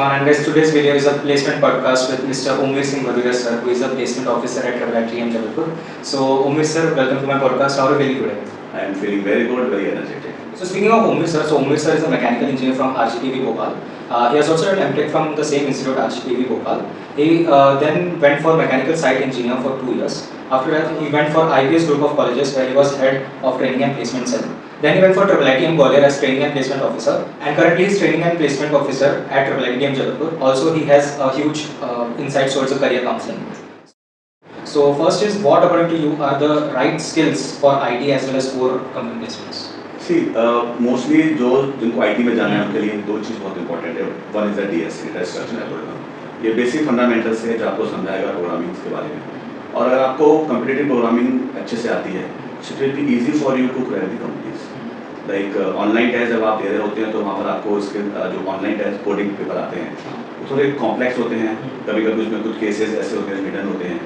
everyone, and guys, today's video is a placement podcast with Mr. Umeer Singh Bhaduria sir, who is a placement officer at IIM Jabalpur. So, Umeer sir, welcome to my podcast. How are you feeling today? I am feeling very good, very energetic. So, speaking of Umeer sir, Umeer sir is a mechanical engineer from RGPV Bhopal. He has also done MTech from the same institute, RGPV Bhopal. He then went for mechanical site engineer for 2 years. After that, he went for IPS group of colleges where he was head of training and placement cell. Then he went for IIM Gwalior as training and placement officer, and currently he is training and placement officer at IIM Jabalpur. Also, he has a huge insight towards the career counseling. So, first is what according to you are the right skills for IT as well as core company placements? See, mostly जो जिनको IT में जाना है उनके लिए दो चीज़ बहुत important है. One is the DSC, Data Structure and Algorithm. ये बेसिक फंडामेंटल्स है जो आपको समझाएगा प्रोग्रामिंग के बारे में. और अगर आपको कम्पिटिटिव प्रोग्रामिंग अच्छे से आती है, it will be easy for you to crack the companies. Like online test जब आप दे रहे होते हैं तो वहाँ पर आपको इसके जो ऑनलाइन टेस्ट कोडिंग पेपर आते हैं वो थोड़े कॉम्प्लेक्स होते हैं. कभी कभी उसमें कुछ केसेस ऐसे होते हैं रिटर्न होते हैं.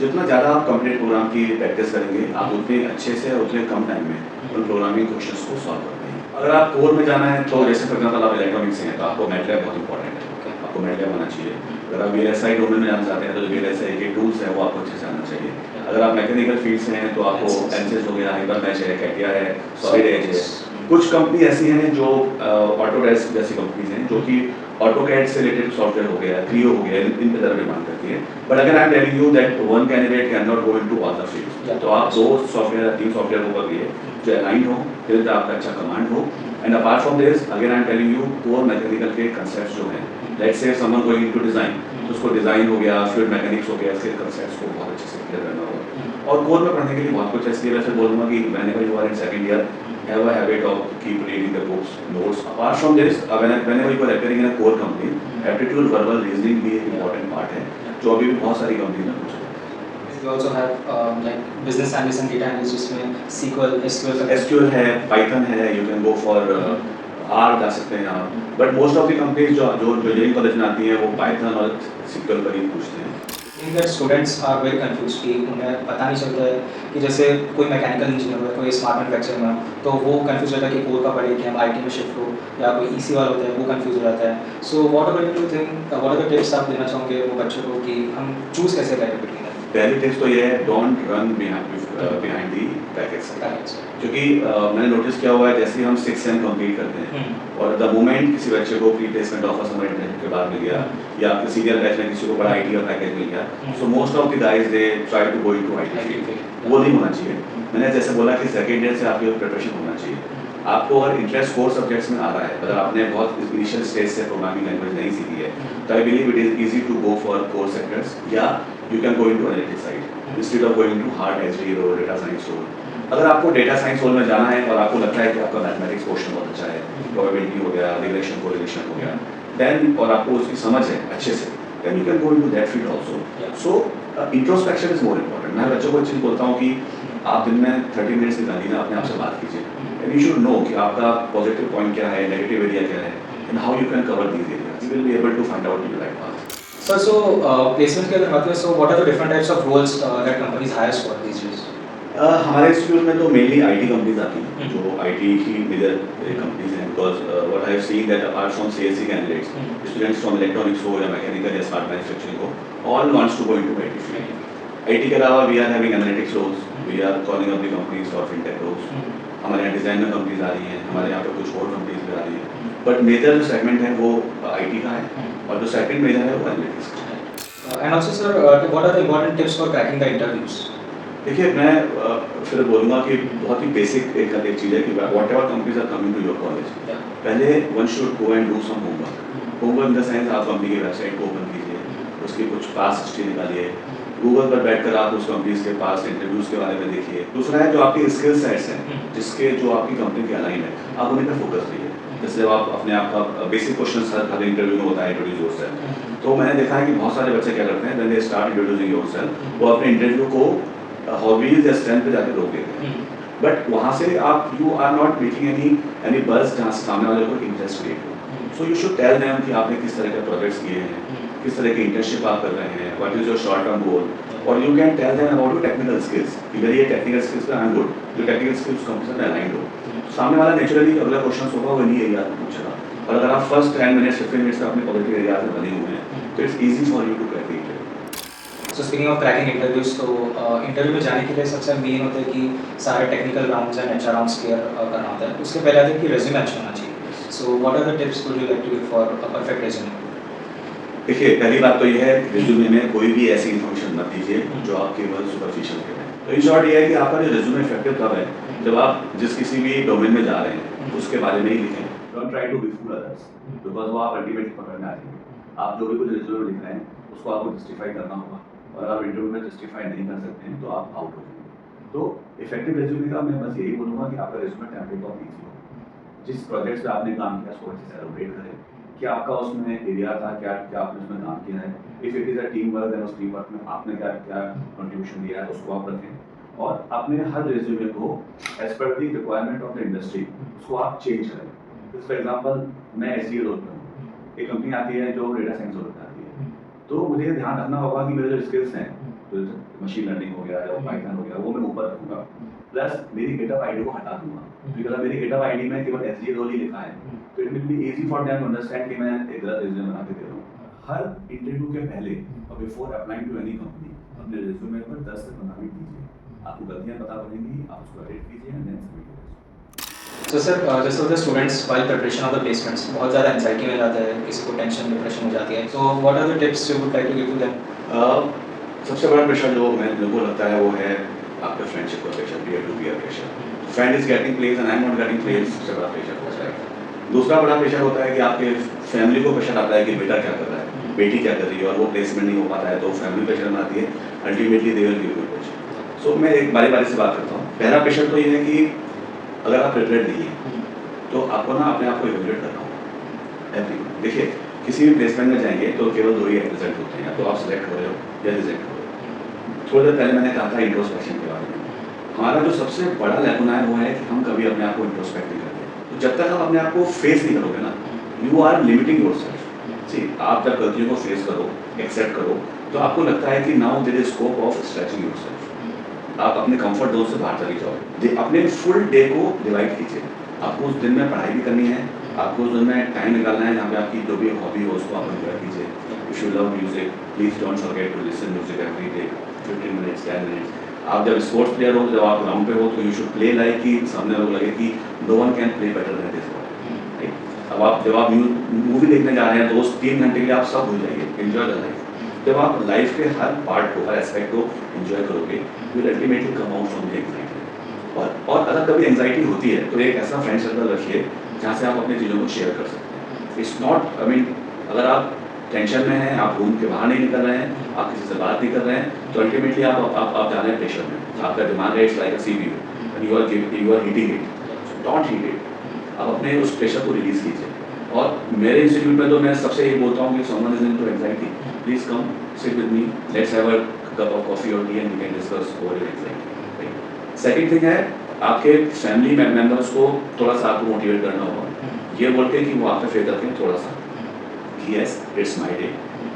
जितना ज़्यादा आप कम्पिटिटिव प्रोग्राम की प्रैक्टिस करेंगे आप उतने अच्छे से उतने कम टाइम में उन प्रोग्रामिंग क्वेश्चंस को सॉल्व कर पाएंगे. अगर आप कोर में जाना है तो जैसे फॉर एग्जाम्पल आप इलेक्ट्रॉनिक्स से हैं तो आपको मैटलैब बहुत इंपॉर्टेंट है. आपको मैटलैब आना चाहिए. अगर आप VLSI डोमेन में जाना चाहते हैं तो VLSI के टूल्स हैं वो आपको अच्छे से आना चाहिए. अगर आप मैकेनिकल फील्ड से हैं तो आपको एनसिस हो गया, हाइपरमैच है, कैटिया है, सॉलिड एज है. कुछ कंपनी ऐसी हैं जो ऑटोडेस्क जैसी कंपनीज हैं जो कि ऑटोकैड से रिलेटेड सॉफ्टवेयर हो गया, क्रियो हो गया, इन पे ज़्यादा डिमांड करती है. बट अगर आई am telling you that one candidate can not go into all the fields, तो आप दो सॉफ्टवेयर या तीन सॉफ्टवेयर को पकड़िए जो अलाइंड हो, फिर आपका अच्छा कमांड हो. And apart from this again I am telling you core mechanical के कंसेप्ट्स जो हैं, let's say someone going into design तो उसको डिज़ाइन हो गया, फ्लूइड मैकेनिक्स हो गया, इसके कंसेप्ट्स को बहुत अच्छे से क्लियर करना होगा. और कोर में पढ़ने के लिए बहुत कुछ है. इसलिए वैसे बोलूँगा कि whenever you are in second year, have a habit of keep reading the books, notes. Apart from this, whenever you are appearing in a core company, aptitude, verbal reasoning भी एक important part है जो अभी भी बहुत सारी company में पूछा जाता है. We also have like business analyst and data analyst जिसमें SQL है, Python है, you can go for R जा सकते हैं आप. But most of the companies जो इंजीनियरिंग कॉलेज में आती हैं वो Python और SQL पर ही पूछते हैं. that students are very confused कि उन्हें पता नहीं चलता है कि जैसे कोई मैकेनिकल इंजीनियर हो, कोई स्मार्ट मैन्युफैक्चर में हो तो वो कंफ्यूज रहता है कि कोर का पढ़े कि हम IT में शिफ्ट हो, या कोई EC वाला होता है वो कंफ्यूज हो जाता है. So what about you think, what are the tips आप देना चाहोगे वो बच्चों को कि हम चूज़ कैसे करें बिटवीन? पहली टिप्स तो ये है don't run behind the package. क्योंकि मैंने नोटिस किया हुआ है जैसे हम 6 सेम कंप्लीट करते हैं और द मोमेंट किसी बच्चे को pre placement offer summer internship के बाद मिल गया या सीनियर बैच में किसी को बड़ा IT का पैकेज मिल गया, so most of the guys they try to go into IT field. वो नहीं होना चाहिए. मैंने जैसे बोला कि सेकेंड ईयर से आपकी प्रिपरेशन होना चाहिए. आपको अगर इंटरेस्ट कोर सब्जेक्ट्स में आ रहा है, अगर आपने बहुत इनिशियल स्टेज से प्रोग्रामिंग लैंग्वेज नहीं सीखी है तो I believe it is easy to go for core sectors या you can go into analytics side instead of going to hard SD role, data science role. अगर आपको डेटा साइंस रोल में जाना है और आपको लगता है कि आपका मैथमेटिक्स पोर्शन बहुत अच्छा है, प्रोबेबिलिटी हो गया, रिलेशन कोरिलेशन हो गया, देन और आपको उसकी समझ है अच्छे से, then you can go into that field also. So introspection is more important. मैं बच्चों को एक चीज़ बोलता हूँ कि आप दिन में 30 मिनट्स निकालिए ना, अपने आप से बात कीजिए. एंड यू शुड नो कि आपका पॉजिटिव पॉइंट क्या है, नेगेटिव एरिया क्या है, and how you can cover these areas. You will be able to find out your right path. Sir, so placement की अगर बात करें, so what are the different types of roles that companies hire for these days? हमारे institute में तो mainly IT companies आती हैं जो IT की मेजर कंपनीज हैं. Because what I have seen that apart from CSE candidates, students from electronics हो या मैकेनिकल या स्मार्ट मैन्युफैक्चरिंग हो, all wants to go into IT field. IT के अलावा we are having analytics roles, we are calling up the companies for fintech roles. हमारे यहाँ design में companies आ रही हैं, हमारे यहाँ पे कुछ और कंपनीज भी आ रही हैं. बट मेजर जो सेगमेंट है वो IT का है और जो सेकंड मेजर है वो एनालिटिक्स का है. And also sir, what are the important tips for cracking the interviews? देखिए मैं फिर बोलूँगा कि बहुत ही बेसिक एक चीज़ है कि whatever companies are coming to your college, पहले one should go and do some homework. Homework in the sense आप कंपनी की वेबसाइट को ओपन कीजिए, उसकी कुछ पास हिस्ट्री निकालिए, गूगल पर बैठकर आप उस कंपनीज के पास इंटरव्यूज़ के बारे में देखिए. दूसरा है जो आपकी स्किल सेट्स हैं जिसके जो आपकी कंपनी के अलाइन है, आप उन्हीं पर फोकस करिए. जैसे आप अपने आप का बेसिक क्वेश्चन हर इंटरव्यू में होता है इंट्रोड्यूस योरसेल्फ. तो मैंने देखा है कि बहुत सारे बच्चे क्या करते हैं, when they start introducing yourself, वो अपने इंटरव्यू को हॉबीज या स्ट्रेंथ पे जाकर रोक देते हैं. बट वहाँ से आप you are not making any buzz जहाँ सामने वाले को इंटरेस्ट क्रिएट हो. So you should tell them कि आपने किस तरह के प्रोजेक्ट्स किए हैं, किस तरह की इंटर्नशिप आप कर रहे हैं, what is your short term goal. और you can tell them about your technical skills कि मेरी ये टेक्निकल स्किल्स पे आई एम गुड. जो टेक्निकल स्किल्स कंपनी से अलाइंड हो, सामने वाला नेचुरली अगला क्वेश्चन होगा वो नहीं एरिया पूछेगा. और अगर आप फर्स्ट 10 मिनट्स 15 मिनट्स में अपने पॉजिटिव एरिया से बने हुए हैं तो it's easy for you to crack the interview. So speaking of cracking interviews, तो इंटरव्यू में जाने के लिए सबसे मेन होता है कि सारे technical rounds and HR rounds clear करना होता है। उसके पहले आते हैं कि रेज्यूमे अच्छा होना चाहिए। So what are the tips would you like to give for a perfect resume? देखिए, पहली बात तो यह है कि रिज्यूमे में कोई भी ऐसी इन्फॉर्मेशन मत दीजिए जो आप केवल सुपरफिशियल के हैं। तो इन शॉर्ट ये है कि आपका जो रिज्यूमे इफेक्टिव कब है, जब आप जिस किसी भी डोमेन में जा रहे हैं उसके बारे में ही लिखें। Don't try to befool others, because वो आप अल्टीमेटली पकड़ में आ जाएंगे। आप जो भी कुछ रिज्यूमे लिख रहे हैं उसको आपको जस्टिफाई करना होगा, और आप इंटरव्यू में जस्टिफाई नहीं कर सकते हैं तो आप आउट हो जाएंगे। तो इफेक्टिव रिज्यूमे का मैं बस यही बोलूँगा कि आपका रिज्यूमे टेम्पलेट बहुत ईजी हो। जिस प्रोजेक्ट पे आपने काम किया उसको अच्छे से एलोबरेट करें कि आपका उसमें एरिया था, क्या क्या आपने उसमें काम किया है। If it is a team work, then उस टीम वर्क में आपने क्या क्या कंट्रीब्यूशन दिया है उसको आप रखें। और अपने हर रिज्यूमे को as per the requirement of the industry उसको आप चेंज करें। फॉर एग्जांपल, मैं एसडीओ रोल पे हूँ, एक कंपनी आती है जो डेटा साइंस रोल पे आती है, तो मुझे ध्यान रखना होगा कि मेरे जो स्किल्स हैं, तो मशीन लर्निंग हो गया या पाइथन हो गया, वो मैं ऊपर रखूँगा, प्लस मेरी गेटअप आईडी को हटा दूंगा। क्योंकि अगर मेरी गेटअप आईडी में केवल एसडीओ रोल ही लिखा है तो it will be easy for them to understand कि मैं एक गलत रिज्यूमे बना के दे रहा हूँ। हर इंटरव्यू के पहले और before applying to any company अपने रिज्यूमे पर 10 से 15 मिनट दीजिए। आपको गलतियां पता पड़ेंगी, आप उसको एडिट कीजिए एंड देन सबमिट कीजिए। सो सर, जैसे होता है students while preparation of the placements बहुत ज़्यादा एंजाइटी में जाता है, किसी को टेंशन डिप्रेशन हो जाती है। So what are the tips you would like to give to them? सबसे बड़ा प्रेशर जो मेरे को लगता है वो है आपका फ्रेंडशिप का pressure, peer to peer pressure. Friend is getting place and I am not getting place, सबसे बड़ा प्रेशर होता है। दूसरा बड़ा प्रेशर होता है कि आपके फैमिली को प्रेशर आता है कि बेटा क्या कर रहा है, बेटी क्या कर रही है, और वो प्लेसमेंट नहीं हो पाता है तो फैमिली प्रेशर में आती है। Ultimately they will give you pressure. So मैं एक बारी बारी से बात करता हूँ। पहला प्रेशर तो ये है कि अगर आप प्रिपेयर्ड नहीं है तो आपको ना अपने आप को इवेल्युएट करना होगा। एवरीवन, देखिए, किसी भी प्लेसमेंट में जाएंगे तो केवल दो ही रिजल्ट होते हैं, या तो आप सिलेक्ट हो रहे हो या रिजेक्ट हो रहे हो। थोड़ी देर पहले मैंने कहा था इंट्रोस्पेक्शन के बारे में। हमारा जो सबसे बड़ा लैकुना है वो है कि हम कभी अपने आप को इंट्रोस्पेक्ट नहीं करते। तो जब तक आप अपने आप को फेस नहीं करोगे ना, यू आर लिमिटिंग योरसेल्फ। सी, आप जब गलतियों को फेस करो, एक्सेप्ट करो, तो आपको लगता है कि now there is scope of stretching yourself. आप अपने कंफर्ट जोन से बाहर चले जाओ। अपने फुल डे को डिवाइड कीजिए। आपको उस दिन में पढ़ाई भी करनी है, आपको उस दिन में टाइम निकालना है जहाँ पे आपकी जो भी हॉबी हो उसको आप एंजॉय कीजिए। If you love music, please don't forget to listen music every day 15 minutes 10 minutes. आप जब स्पोर्ट्स प्लेयर हो, जब आप ग्राउंड पे हो, तो यू शुड प्ले लाइक कि सामने लोग लगे कि no one can play better than this boy. अब आप जब आप मूवी देखने जा रहे हैं तो उस 3 घंटे के लिए आप सब भूल जाइए, एंजॉय द लाइफ। जब आप लाइफ के हर पार्ट को, हर एस्पेक्ट को एंजॉय करोगे, you will ultimately come out from the anxiety. और अगर कभी एंग्जाइटी होती है तो एक ऐसा फ्रेंड सर्कल रखिए जहाँ से आप अपनी चीज़ों को शेयर कर सकते हैं। इट्स नॉट, आई मीन, अगर आप टेंशन में हैं, आप रूम के बाहर नहीं निकल रहे हैं, आप किसी से बात नहीं कर रहे हैं, तो अल्टीमेटली आप जा रहे हैं प्रेशर में। आपका दिमाग है, it's like a CPU and you are heating it. Don't heat it. आप अपने उस प्रेशर को रिलीज कीजिए। और मेरे इंस्टीट्यूट में तो मैं सबसे यही बोलता हूँ कि someone is into anxiety, please come sit with me, let's have a cup of coffee और tea and we can discuss over your anxiety. Second thing है, आपके फैमिली मेंबर्स को थोड़ा सा आपको मोटिवेट करना होगा, ये बोल के कि वो आप पे फेथ रखें थोड़ा सा, कि yes it's my day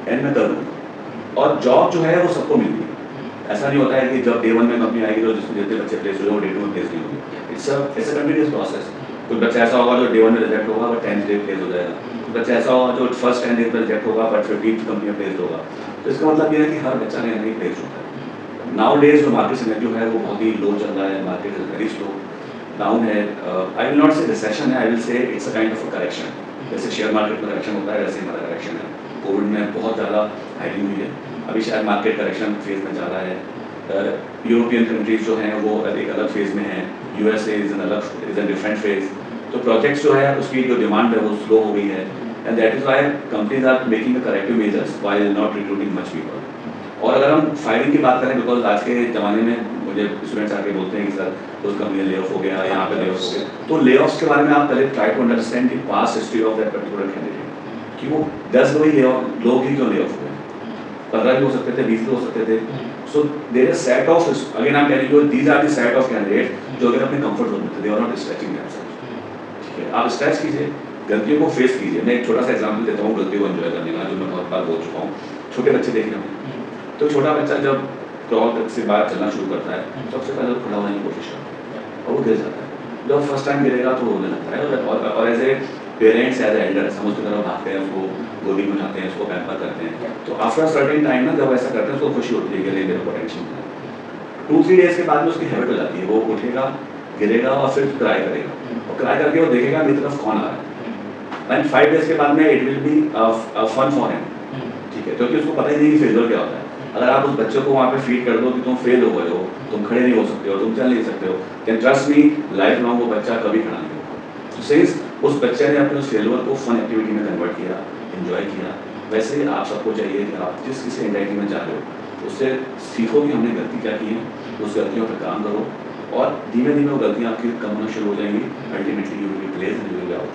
and मैं कर लूँगा। और जॉब जो है वो सबको मिलती है। ऐसा नहीं होता है कि जब डे 1 में कंपनी आएगी तो जिसमें जितने बच्चे प्लेस हुए वो डे 2 में प्लेस नहीं होंगे। It's a continuous process. कोई बच्चा ऐसा होगा जो डे 1 में रिजेक्ट होगा बट 10th डे प्लेस हो जाएगा। कोई बच्चा ऐसा होगा जो फर्स्ट 10 डे में रिजेक्ट होगा बट 15th कंपनी में प्लेस होगा। तो इसका मतलब ये है कि हर बच्चा नया नया प्लेस होता है। नाउ डेज जो मार्केट सिनेरियो है वो बहुत ही लो चल रहा है, market is very slow down है। आई विल नॉट से रिसेशन है, I will say it's a kind of a correction. जैसे शेयर मार्केट में करेक्शन होता है वैसे हमारा करेक्शन है। कोविड में बहुत ज़्यादा हाइटिंग हुई है, अभी शायद मार्केट करेक्शन फेज में ज़्यादा है। यूरोपियन कंट्रीज जो हैं वो एक अलग फेज में हैं, USA is an different phase. तो प्रोजेक्ट्स जो है उसकी जो डिमांड है वो स्लो हो गई है and that is why companies are making the corrective measures while not recruiting much people. और अगर हम फायरिंग की बात करें, बिकॉज आज के ज़माने में मुझे स्टूडेंट्स आके बोलते हैं कि सर उस कंपनी में ले ऑफ हो गया, यहाँ पे ले ऑफ हो गया, तो ले ऑफ्स के बारे में आप पहले try to understand the past history of that particular candidate, कि वो 10 लोग ही क्यों ले ऑफ हुए, 15 भी हो सकते थे, 20 भी हो सकते थे। So there is set of, again I am telling you, these are the set of candidate जो अगर अपने कंफर्ट जोन में थे, they are not stretching themselves. ठीक है, आप स्ट्रेच कीजिए, गलतियों को फेस कीजिए। मैं एक छोटा सा एग्जांपल देता हूँ गलतियों को एंजॉय करने का, जो मैं बहुत बार बोल चुका हूँ। छोटे बच्चे देखने में, तो छोटा बच्चा जब क्रॉल से बाहर चलना शुरू करता है, सबसे पहले वो खड़ा होने की कोशिश करता है और वो गिर जाता है। जब फर्स्ट टाइम गिरेगा तो रोने लगता है और as a parents as elders हम उसकी तरफ भागते हैं, उसको गोदी में उठाते हैं, उसको पैम्पर करते हैं, तो आफ्टर सर्टेन टाइम ना जब ऐसा करते हैं उसको खुशी होती है कि मेरे को टेंशन है। 2-3 डेज के बाद में उसकी हैबिट हो जाती है, वो उठेगा, गिरेगा और फिर क्राई करेगा, और क्राई करके वो देखेगा मेरी तरफ कौन आ रहा है। एंड 5 डेज के बाद में it will be fun for him, ठीक है, क्योंकि उसको पता ही नहीं कि फेलियर क्या होता है। अगर आप उस बच्चे को वहाँ पे फीड कर दो कि तुम फेल हो गए हो, तुम खड़े नहीं हो सकते हो, तुम चल नहीं सकते हो, then trust me life long वो बच्चा कभी खड़ा नहीं होगा। सिंस उस बच्चे ने अपने उस फेलियर को फन एक्टिविटी में कन्वर्ट किया, एंजॉय किया, वैसे ही आप सबको चाहिए कि आप जिस किसी एंजाइटी में जा रहे हो उससे सीखो कि हमने गलती क्या की है, उस गलतियों पर काम करो, और धीमे धीमे वो गलतियाँ आपकी कम होना शुरू हो जाएंगी। Ultimately you will be placed and you will be out.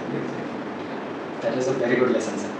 That is a very good lesson sir.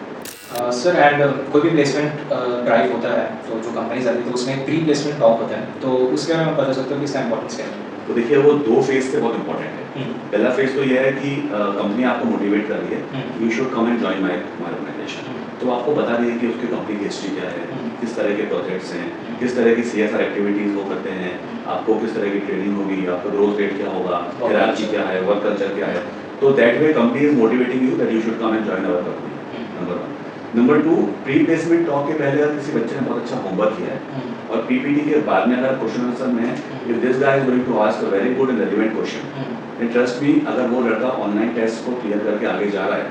Sir and कोई भी प्लेसमेंट ड्राइव होता है तो जो कंपनीज आती है तो उसमें प्री प्लेसमेंट टॉक होता है, तो उसके बारे में पता चलता है कि इसका इंपॉर्टेंस क्या है। तो देखिए वो 2 फेज से बहुत इंपॉर्टेंट है। पहला फेज तो ये है कि कंपनी आपको मोटिवेट कर रही है, you should come and join my organisation, तो आपको बता रही है कि उसकी कंपनी की हिस्ट्री क्या है, किस तरह के प्रोजेक्ट्स हैं, किस तरह की CSR एक्टिविटीज़ वो करते हैं, आपको किस तरह की ट्रेनिंग होगी, आपका ग्रोथ रेट क्या होगा, हायरार्की क्या है, वर्क कल्चर क्या है, तो that way company is motivating you that you should come and join our company, number 1। Number 2, pre placement talk के पहले अगर किसी बच्चे ने बहुत अच्छा होमवर्क किया है और PPT के बाद में अगर क्वेश्चन आंसर में if this guy is going to ask a very good and relevant question, then trust me अगर वो लड़का ऑनलाइन टेस्ट को क्लियर करके आगे जा रहा है,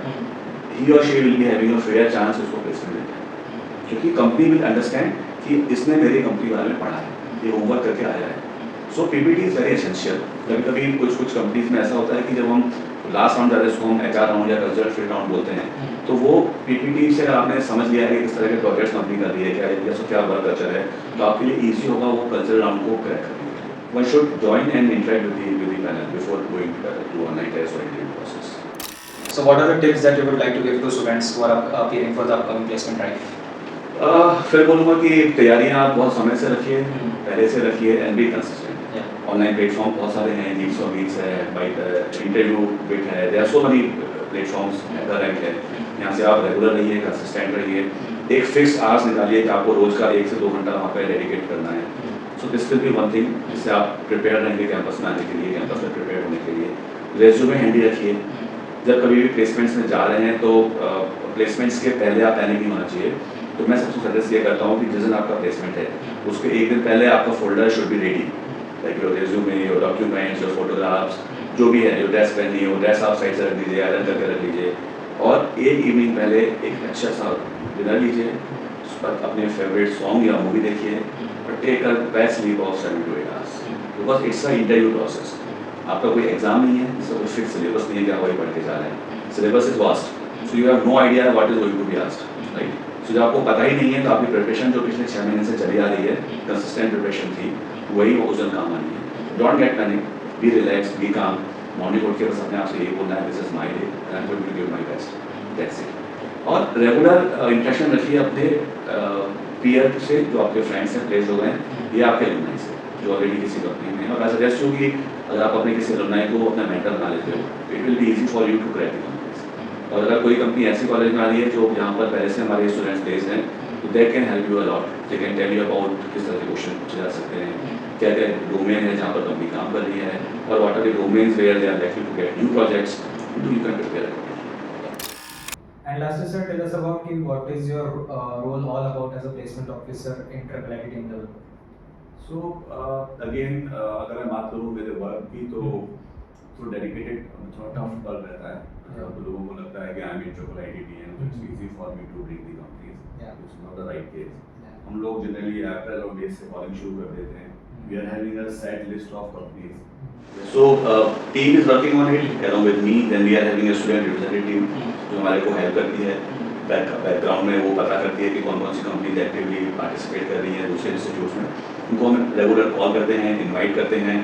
ही और she will be having a fair chance उसको प्लेसमेंट मिल जाए, क्योंकि कंपनी विल अंडरस्टैंड कि इसने मेरी कंपनी बारे में पढ़ा है, ये होमवर्क करके आया है। सो PPT इज वेरी एसेंशियल। कभी कभी कुछ कंपनीज में ऐसा होता है कि जब हम लास्ट राउंड जाते हैं उसको हम HR राउंड या कल्चरल फिट राउंड बोलते हैं, तो वो PPT से अगर आपने समझ लिया है कि किस तरह के प्रोजेक्ट्स कंपनी कर रही है, क्या है, सो क्या वर्क कल्चर है, तो आपके लिए ईजी होगा वो कल्चरल राउंड को क्रैक करने के लिए। One should join and interact with the panel before going to online test और interview process. So what are the tips that you would like to give to students who are appearing for the upcoming placement drive? फिर बोलूँगा कि तैयारियाँ आप बहुत समय से रखिए, पहले से रखिए and be consistent. Online platform बहुत सारे हैं, नीड्स फॉर मीट्स है, बाइट इंटरव्यू बिट है, there are so many platforms, rank है, यहाँ से आप रेगुलर रहिए, कंसिस्टेंट रहिए, एक फिक्स आवर्स निकालिए कि आपको रोज का 1 से 2 घंटा वहाँ पे डेडिकेट करना है। So this will be one thing जिससे आप प्रिपेयर रहेंगे कैंपस में आने के लिए, कैंपस में प्रिपेयर होने के लिए। रेज्यूमे हैंडी रखिए, जब कभी भी प्लेसमेंट्स में जा रहे हैं तो प्लेसमेंट्स के पहले आप पैनिक नहीं होना चाहिए। तो मैं सबसे सजेस्ट ये करता हूँ कि जिस दिन आपका प्लेसमेंट है उसके एक दिन पहले आपका folder should be ready, like your resume, your documents, your photographs, जो भी है, योर ड्रेस पहनी है वो ड्रेस आप साइड से रख दीजिए, आयरन करके रख लीजिए, और एक इवनिंग पहले एक अच्छा सा डिनर लीजिए, उस पर अपने फेवरेट सॉन्ग या मूवी देखिए और take a best sleep of 7 to 8 hours, because it's a interview process. आपका कोई एग्जाम नहीं है, इसका कोई फिक्स सिलेबस नहीं है कि आप वही पढ़ के जा रहे हैं, syllabus is vast, so you have no idea what is going to be asked, right. So जब आपको पता ही नहीं है तो आपकी प्रिपरेशन जो पिछले 6 महीने से चली आ रही है, कंसिस्टेंट प्रिपरेशन थी, वही उस दिन काम आनी है। Don't get panic, be relax, be calm, morning उठ के बस अपने आप से यही बोलना है, this is my day and I am going to give my best, that's it. और रेगुलर इंटरेक्शन रखिए अपने पीयर से, जो आपके फ्रेंड्स हैं, प्लेस हो गए हैं, ये आपके एलुमनाई से जो ऑलरेडी किसी कंपनी में है, और आई सजेस्ट यू कि अगर आप अपने किसी एलुमनाई को अपना मेंटर बना लेते हो, it will be easy for you to crack the companies. और अगर कोई कंपनी ऐसी कॉलेज में आ रही है जो यहाँ पर पहले से हमारे स्टूडेंट्स प्लेस हैं, तो they can help you a lot, they can tell you about किस तरह के क्वेश्चन पूछे जा सकते हैं, क्या क्या डोमेन है जहाँ पर कंपनी काम कर रही है, और what are the domains where they are likely to get new projects, you can prepare accordingly. And lastly, sir, tell us about what is your role all about as a placement officer in Triple IT team level. So again अगर मैं बात करूँ मेरे work की, तो थोड़ा dedicated, थोड़ा tough work रहता है। तो लोगों को लगता है कि I am in triple IT team, it's easy for me to bring the companies, it's not the right case. हम लोग जनरली अप्रैल और मई से कॉलिंग शुरू कर देते हैं, we are having a set list of companies, so team is working on it along with me, then we are having a student representative team जो हमारे को हेल्प करती है, बैकग्राउंड में वो पता करती है कि कौन कौन सी कंपनीज एक्टिवली पार्टिसिपेट कर रही हैं दूसरे इंस्टीट्यूट्स में, उनको हम रेगुलर कॉल करते हैं, इनवाइट करते हैं,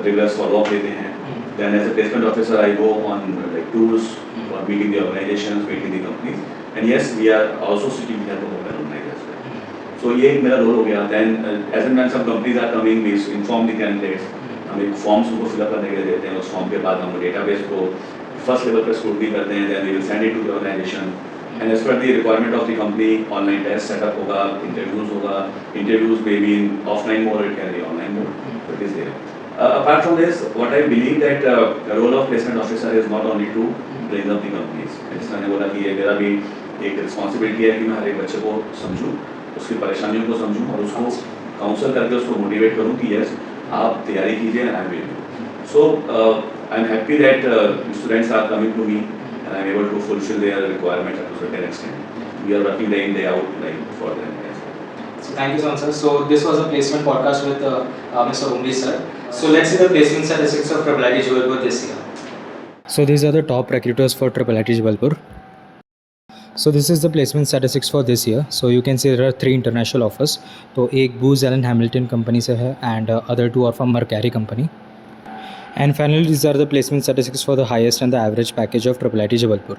रेगुलर फॉलोअप लेते हैं। Then as a placement officer I go on like tours for meeting the organisations, meeting the companies, and yes we are also sitting here to help organise as well. So ये मेरा role हो गया। Then as and when some companies are coming, we inform the candidates, हम एक forms उनको fill up करने के लिए देते हैं, उस फॉर्म के बाद हम डेटाबेस को फर्स्ट लेवल पर स्क्रूटनी करते हैं, then we will send it to the organisation and as per the requirement of the company online test setup होगा, इंटरव्यूज होगा, interviews may be in offline mode, it can be online mode, it is there. Apart from this, what I believe that role of placement officer is not only to brain up the companies. जिस तरह ने बोला कि ये मेरा भी एक responsibility है कि मैं हर एक बच्चे को समझूँ, उसकी परेशानियों को समझूँ और उसको काउंसल करके उसको मोटिवेट करूँ कि यस आप तैयारी कीजिए and I am with you. So I am happy that students are coming to me and I am able to fulfil their requirement up to certain extent. We are working day in day out like for them. So thank you so much, sir. So this was a placement podcast with Mr. Umri sir. So let's see the placement statistics of Triple IT Jabalpur this year. So these are the top recruiters for Triple IT Jabalpur. So this is the placement statistics for this year. So you can see there are 3 international offers. तो एक Booz Allen Hamilton company से है and other 2 are from Mercari company. And finally these are the placement statistics for the highest and the average package of Triple IT Jabalpur.